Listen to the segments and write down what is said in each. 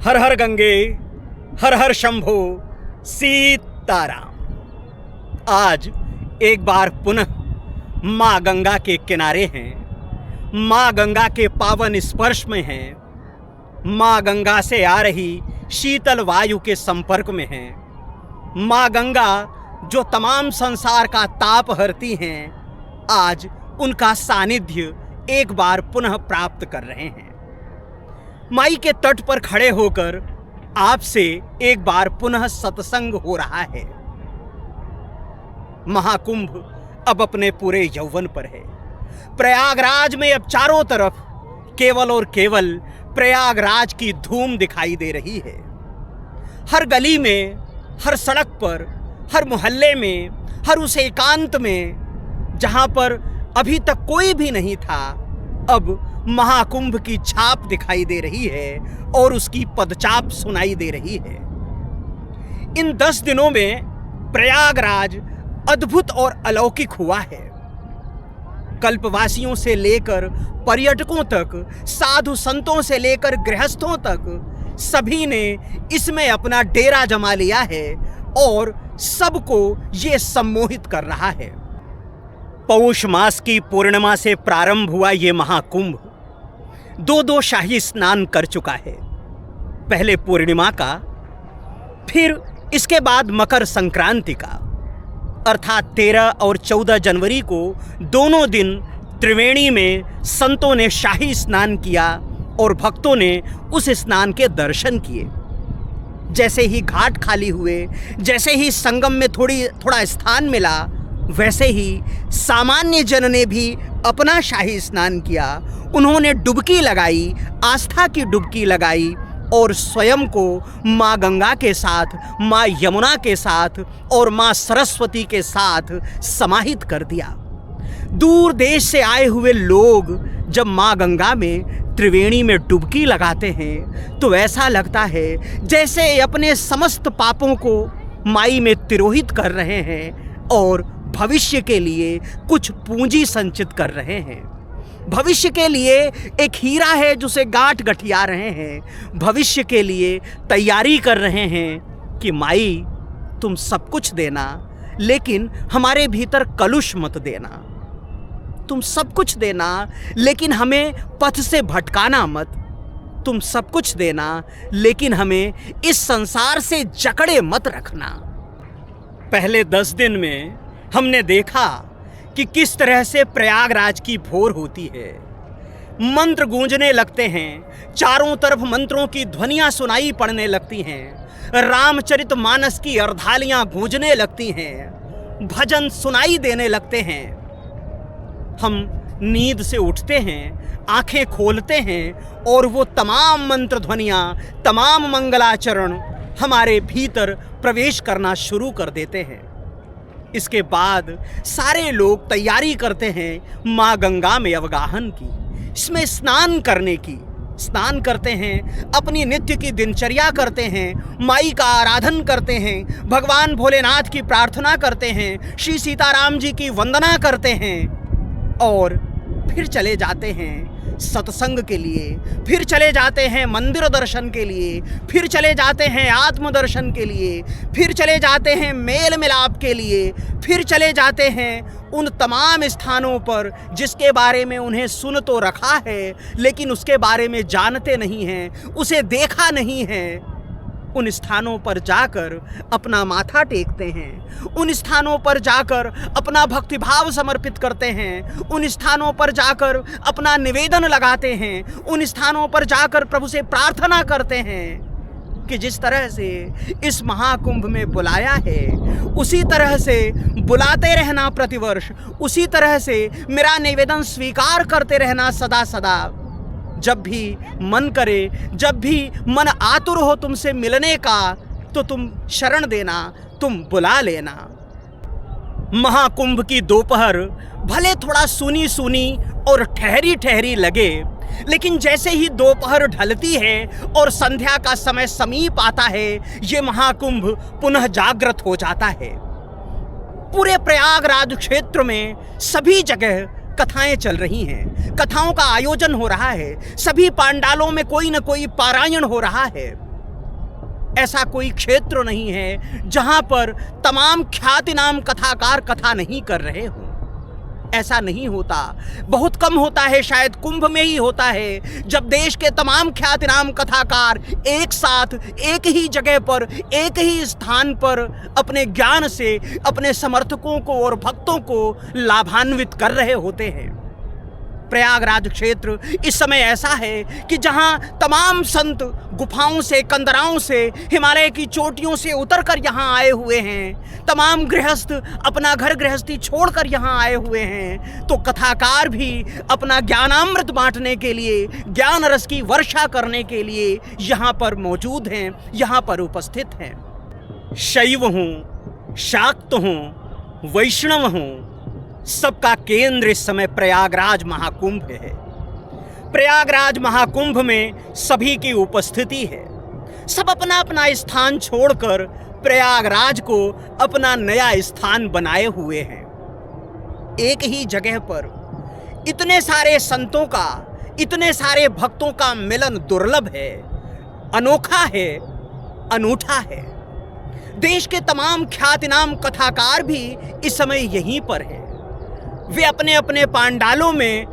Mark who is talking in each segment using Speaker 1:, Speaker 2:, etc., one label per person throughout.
Speaker 1: हर हर गंगे, हर हर शंभो, सीताराम। आज एक बार पुनः माँ गंगा के किनारे हैं, माँ गंगा के पावन स्पर्श में हैं, माँ गंगा से आ रही शीतल वायु के संपर्क में हैं। माँ गंगा जो तमाम संसार का ताप हरती हैं, आज उनका सानिध्य एक बार पुनः प्राप्त कर रहे हैं। माई के तट पर खड़े होकर आपसे एक बार पुनः सत्संग हो रहा है। महाकुंभ अब अपने पूरे यौवन पर है। प्रयागराज में अब चारों तरफ केवल और केवल प्रयागराज की धूम दिखाई दे रही है। हर गली में, हर सड़क पर, हर मोहल्ले में, हर उस एकांत में जहां पर अभी तक कोई भी नहीं था, अब महाकुंभ की छाप दिखाई दे रही है और उसकी पदचाप सुनाई दे रही है। इन 10 दिनों में प्रयागराज अद्भुत और अलौकिक हुआ है। कल्पवासियों से लेकर पर्यटकों तक, साधु संतों से लेकर गृहस्थों तक सभी ने इसमें अपना डेरा जमा लिया है और सबको ये सम्मोहित कर रहा है। पौष मास की पूर्णिमा से प्रारंभ हुआ ये महाकुंभ 2 शाही स्नान कर चुका है। पहले पूर्णिमा का, फिर इसके बाद मकर संक्रांति का, अर्थात 13 और 14 जनवरी को दोनों दिन त्रिवेणी में संतों ने शाही स्नान किया और भक्तों ने उस स्नान के दर्शन किए। जैसे ही घाट खाली हुए, जैसे ही संगम में थोड़ा स्थान मिला, वैसे ही सामान्य जन ने भी अपना शाही स्नान किया। उन्होंने डुबकी लगाई, आस्था की डुबकी लगाई और स्वयं को माँ गंगा के साथ, माँ यमुना के साथ और माँ सरस्वती के साथ समाहित कर दिया। दूर देश से आए हुए लोग जब माँ गंगा में त्रिवेणी में डुबकी लगाते हैं तो ऐसा लगता है जैसे अपने समस्त पापों को माई में तिरोहित कर रहे हैं और भविष्य के लिए कुछ पूंजी संचित कर रहे हैं। भविष्य के लिए एक हीरा है जिसे गांठ गठिया रहे हैं। भविष्य के लिए तैयारी कर रहे हैं कि माई तुम सब कुछ देना, लेकिन हमारे भीतर कलुष मत देना। तुम सब कुछ देना, लेकिन हमें पथ से भटकाना मत। तुम सब कुछ देना, लेकिन हमें इस संसार से जकड़े मत रखना। पहले 10 दिन में हमने देखा कि किस तरह से प्रयागराज की भोर होती है। मंत्र गूंजने लगते हैं, चारों तरफ मंत्रों की ध्वनियां सुनाई पड़ने लगती हैं, रामचरितमानस की अर्धालियां गूंजने लगती हैं, भजन सुनाई देने लगते हैं। हम नींद से उठते हैं, आंखें खोलते हैं और वो तमाम मंत्र ध्वनियां, तमाम मंगलाचरण हमारे भीतर प्रवेश करना शुरू कर देते हैं। इसके बाद सारे लोग तैयारी करते हैं माँ गंगा में अवगाहन की, इसमें स्नान करने की। स्नान करते हैं, अपनी नित्य की दिनचर्या करते हैं, माई का आराधन करते हैं, भगवान भोलेनाथ की प्रार्थना करते हैं, श्री सीताराम जी की वंदना करते हैं और फिर चले जाते हैं सत्संग के लिए, फिर चले जाते हैं मंदिर दर्शन के लिए, फिर चले जाते हैं आत्मदर्शन के लिए, फिर चले जाते हैं मेल मिलाप के लिए, फिर चले जाते हैं उन तमाम स्थानों पर जिसके बारे में उन्हें सुन तो रखा है, लेकिन उसके बारे में जानते नहीं हैं, उसे देखा नहीं है। उन स्थानों पर जाकर अपना माथा टेकते हैं, उन स्थानों पर जाकर अपना भक्तिभाव समर्पित करते हैं, उन स्थानों पर जाकर अपना निवेदन लगाते हैं, उन स्थानों पर जाकर प्रभु से प्रार्थना करते हैं कि जिस तरह से इस महाकुंभ में बुलाया है, उसी तरह से बुलाते रहना प्रतिवर्ष, उसी तरह से मेरा निवेदन स्वीकार करते रहना सदा सदा। जब भी मन करे, जब भी मन आतुर हो तुमसे मिलने का, तो तुम शरण देना, तुम बुला लेना। महाकुंभ की दोपहर भले थोड़ा सूनी सूनी और ठहरी ठहरी लगे, लेकिन जैसे ही दोपहर ढलती है और संध्या का समय समीप आता है, ये महाकुंभ पुनः जागृत हो जाता है। पूरे प्रयागराज क्षेत्र में सभी जगह कथाएं चल रही हैं, कथाओं का आयोजन हो रहा है, सभी पांडालों में कोई न कोई पारायण हो रहा है। ऐसा कोई क्षेत्र नहीं है जहां पर तमाम ख्यातिनाम कथाकार कथा नहीं कर रहे हों। ऐसा नहीं होता, बहुत कम होता है, शायद कुंभ में ही होता है जब देश के तमाम ख्यातिनाम कथाकार एक साथ एक ही जगह पर एक ही स्थान पर अपने ज्ञान से अपने समर्थकों को और भक्तों को लाभान्वित कर रहे होते हैं। प्रयागराज क्षेत्र इस समय ऐसा है कि जहां तमाम संत गुफाओं से, कंदराओं से, हिमालय की चोटियों से उतरकर यहाँ आए हुए हैं। तमाम गृहस्थ अपना घर गृहस्थी छोड़कर यहाँ आए हुए हैं, तो कथाकार भी अपना ज्ञानामृत बांटने के लिए, ज्ञान रस की वर्षा करने के लिए यहाँ पर मौजूद हैं, यहाँ पर उपस्थित हैं। शैव हों, शाक्त हों, वैष्णव हों, सबका केंद्र इस समय प्रयागराज महाकुंभ है। प्रयागराज महाकुंभ में सभी की उपस्थिति है। सब अपना अपना स्थान छोड़कर प्रयागराज को अपना नया स्थान बनाए हुए हैं। एक ही जगह पर इतने सारे संतों का, इतने सारे भक्तों का मिलन दुर्लभ है, अनोखा है, अनूठा है। देश के तमाम ख्यातिनाम कथाकार भी इस समय यहीं पर है। वे अपने अपने पांडालों में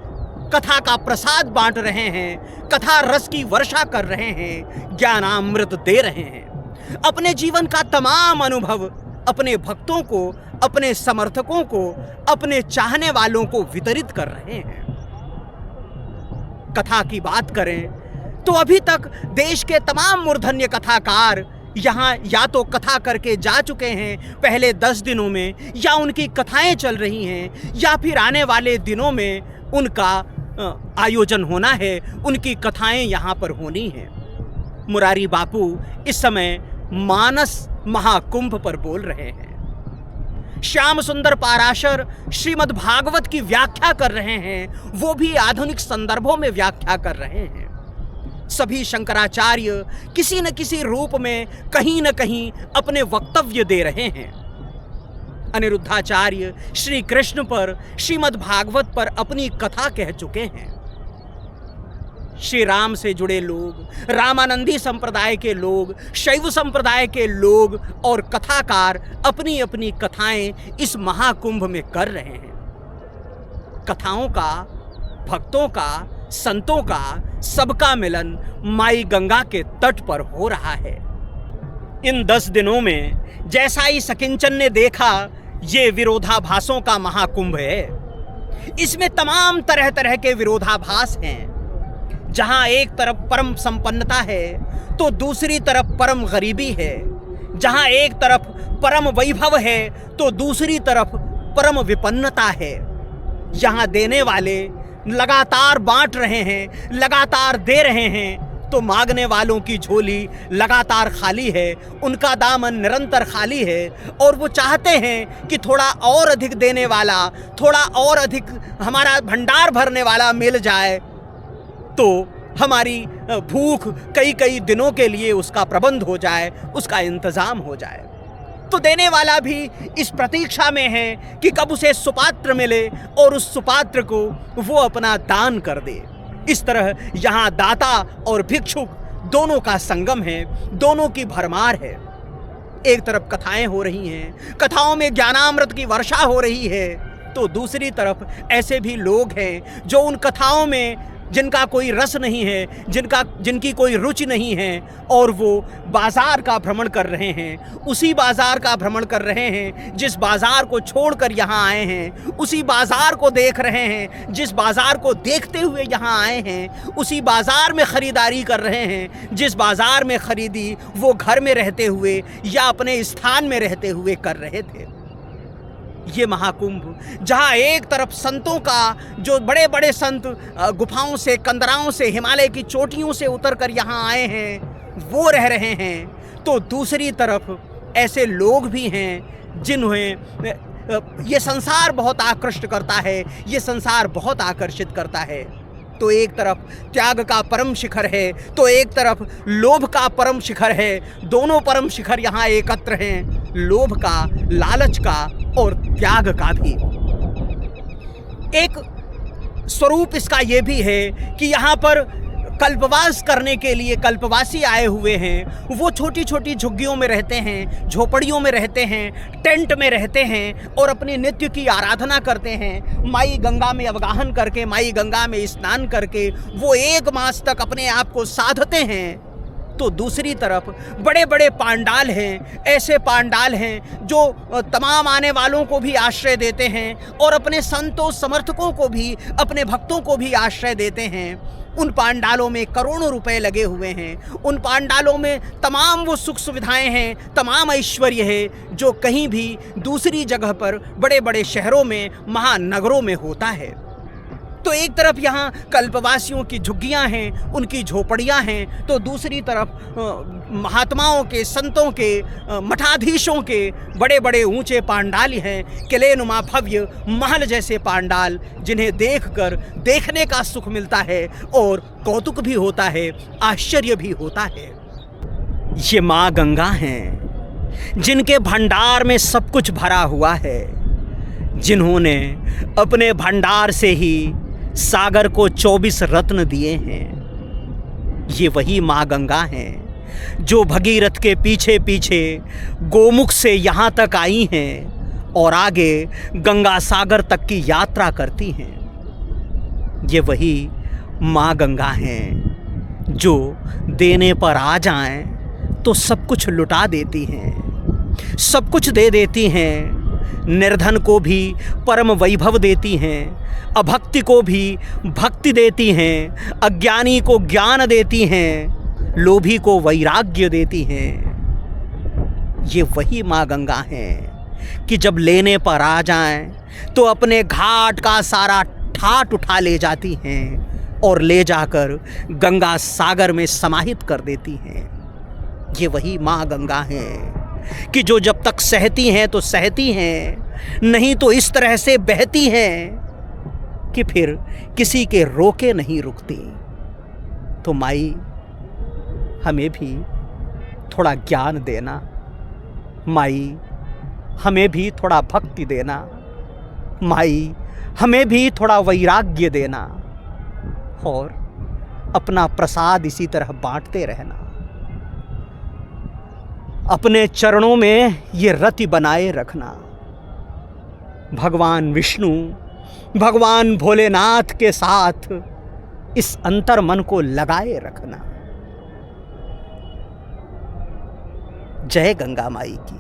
Speaker 1: कथा का प्रसाद बांट रहे हैं, कथा रस की वर्षा कर रहे हैं, ज्ञानामृत दे रहे हैं। अपने जीवन का तमाम अनुभव अपने भक्तों को, अपने समर्थकों को, अपने चाहने वालों को वितरित कर रहे हैं। कथा की बात करें तो अभी तक देश के तमाम मूर्धन्य कथाकार यहाँ या तो कथा करके जा चुके हैं पहले 10 दिनों में, या उनकी कथाएं चल रही हैं, या फिर आने वाले दिनों में उनका आयोजन होना है, उनकी कथाएं यहाँ पर होनी हैं। मुरारी बापू इस समय मानस महाकुंभ पर बोल रहे हैं। श्याम सुंदर पाराशर श्रीमद् भागवत की व्याख्या कर रहे हैं, वो भी आधुनिक संदर्भों में व्याख्या कर रहे हैं। सभी शंकराचार्य किसी न किसी रूप में कहीं न कहीं अपने वक्तव्य दे रहे हैं। अनिरुद्धाचार्य श्री कृष्ण पर, श्रीमद् भागवत पर अपनी कथा कह चुके हैं। श्री राम से जुड़े लोग, रामानंदी संप्रदाय के लोग, शैव संप्रदाय के लोग और कथाकार अपनी अपनी कथाएं इस महाकुंभ में कर रहे हैं। कथाओं का, भक्तों का, संतों का, सबका मिलन माई गंगा के तट पर हो रहा है। इन 10 दिनों में जैसा ही सकिंचन ने देखा, ये विरोधाभासों का महाकुंभ है। इसमें तमाम तरह तरह के विरोधाभास हैं। जहां एक तरफ परम संपन्नता है तो दूसरी तरफ परम गरीबी है। जहां एक तरफ परम वैभव है तो दूसरी तरफ परम विपन्नता है। यहाँ देने वाले लगातार बांट रहे हैं, लगातार दे रहे हैं, तो मांगने वालों की झोली लगातार खाली है, उनका दामन निरंतर खाली है, और वो चाहते हैं कि थोड़ा और अधिक देने वाला, थोड़ा और अधिक हमारा भंडार भरने वाला मिल जाए, तो हमारी भूख कई कई दिनों के लिए उसका प्रबंध हो जाए, उसका इंतज़ाम हो जाए। तो देने वाला भी इस प्रतीक्षा में है कि कब उसे सुपात्र मिले और उस सुपात्र को वो अपना दान कर दे। इस तरह यहाँ दाता और भिक्षुक दोनों का संगम है, दोनों की भरमार है। एक तरफ कथाएं हो रही हैं, कथाओं में ज्ञानामृत की वर्षा हो रही है, तो दूसरी तरफ ऐसे भी लोग हैं जो उन कथाओं में जिनका कोई रस नहीं है, जिनकी कोई रुचि नहीं है, और वो बाजार का भ्रमण कर रहे हैं। उसी बाजार का भ्रमण कर रहे हैं जिस बाजार को छोड़कर यहाँ आए हैं, उसी बाजार को देख रहे हैं जिस बाजार को देखते हुए यहाँ आए हैं, उसी बाजार में खरीदारी कर रहे हैं जिस बाजार में खरीदी वो घर में रहते हुए या अपने स्थान में रहते हुए कर रहे थे। ये महाकुंभ जहाँ एक तरफ संतों का, जो बड़े बड़े संत गुफाओं से, कंदराओं से, हिमालय की चोटियों से उतरकर यहाँ आए हैं, वो रह रहे हैं, तो दूसरी तरफ ऐसे लोग भी हैं जिन्हें ये संसार बहुत आकृष्ट करता है, ये संसार बहुत आकर्षित करता है। तो एक तरफ त्याग का परम शिखर है, तो एक तरफ लोभ का परम शिखर है। दोनों परम शिखर यहाँ एकत्र हैं, लोभ का, लालच का और त्याग का भी। एक स्वरूप इसका ये भी है कि यहाँ पर कल्पवास करने के लिए कल्पवासी आए हुए हैं। वो छोटी छोटी झुग्गियों में रहते हैं, झोपड़ियों में रहते हैं, टेंट में रहते हैं और अपने नित्य की आराधना करते हैं। माई गंगा में अवगाहन करके, माई गंगा में स्नान करके वो 1 मास तक अपने आप को साधते हैं। तो दूसरी तरफ बड़े बड़े पांडाल हैं, ऐसे पांडाल हैं जो तमाम आने वालों को भी आश्रय देते हैं और अपने संतों समर्थकों को भी, अपने भक्तों को भी आश्रय देते हैं। उन पांडालों में करोड़ों रुपए लगे हुए हैं। उन पांडालों में तमाम वो सुख सुविधाएं हैं, तमाम ऐश्वर्य है जो कहीं भी दूसरी जगह पर बड़े बड़े शहरों में, महानगरों में होता है। तो एक तरफ यहाँ कल्पवासियों की झुग्गियाँ हैं, उनकी झोपड़ियाँ हैं, तो दूसरी तरफ महात्माओं के, संतों के, मठाधीशों के बड़े बड़े ऊंचे पांडाल हैं, किलेनुमा भव्य महल जैसे पांडाल, जिन्हें देखकर देखने का सुख मिलता है और कौतुक भी होता है, आश्चर्य भी होता है। ये माँ गंगा हैं, जिनके भंडार में सब कुछ भरा हुआ है, जिन्होंने अपने भंडार से ही सागर को 24 रत्न दिए हैं। ये वही माँ गंगा हैं जो भगीरथ के पीछे पीछे गोमुख से यहाँ तक आई हैं और आगे गंगा सागर तक की यात्रा करती हैं। ये वही माँ गंगा हैं जो देने पर आ जाएं तो सब कुछ लुटा देती हैं, सब कुछ दे देती हैं। निर्धन को भी परम वैभव देती हैं, अभक्ति को भी भक्ति देती हैं, अज्ञानी को ज्ञान देती हैं, लोभी को वैराग्य देती हैं। ये वही माँ गंगा हैं कि जब लेने पर आ जाएं तो अपने घाट का सारा ठाट उठा ले जाती हैं और ले जाकर गंगा सागर में समाहित कर देती हैं। ये वही माँ गंगा हैं कि जो जब तक सहती हैं तो सहती हैं, नहीं तो इस तरह से बहती हैं कि फिर किसी के रोके नहीं रुकती। तो माई हमें भी थोड़ा ज्ञान देना, माई हमें भी थोड़ा भक्ति देना, माई हमें भी थोड़ा वैराग्य देना और अपना प्रसाद इसी तरह बांटते रहना। अपने चरणों में ये रति बनाए रखना। भगवान विष्णु, भगवान भोलेनाथ के साथ इस अंतर मन को लगाए रखना। जय गंगा माई की।